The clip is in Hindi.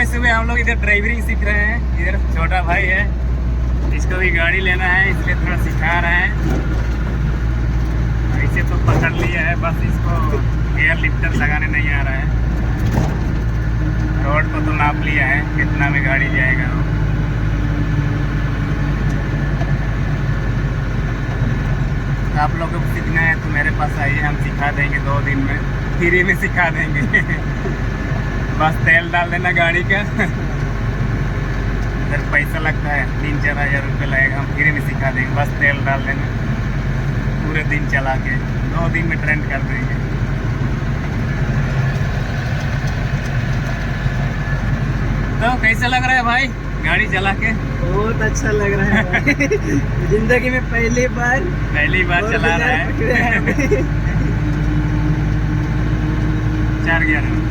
सुबह हम लोग इधर ड्राइवरिंग सीख रहे हैं। इधर छोटा भाई है, इसको भी गाड़ी लेना है, इसलिए थोड़ा सिखा रहे हैं। ऐसे तो पकड़ लिया है, बस इसको एयर लिफ्टर लगाने नहीं आ रहा है। रोड को तो नाप लिया है कितना में गाड़ी जाएगा वो। आप लोगों को सीखना है तो मेरे पास आइए, हम सिखा देंगे 2 दिन में, फ्री में सिखा देंगे। बस तेल डाल देना गाड़ी का। इधर पैसा लगता है 3-4 हज़ार रुपये लगेगा, हम फ्री में सिखा देंगे। बस तेल डाल देना, पूरे दिन चला के 2 दिन में ट्रेंड कर देंगे। तो कैसा लग रहा है भाई गाड़ी चला के? बहुत अच्छा लग रहा है भाई। जिंदगी में पहली बार चला रहा है। 4 11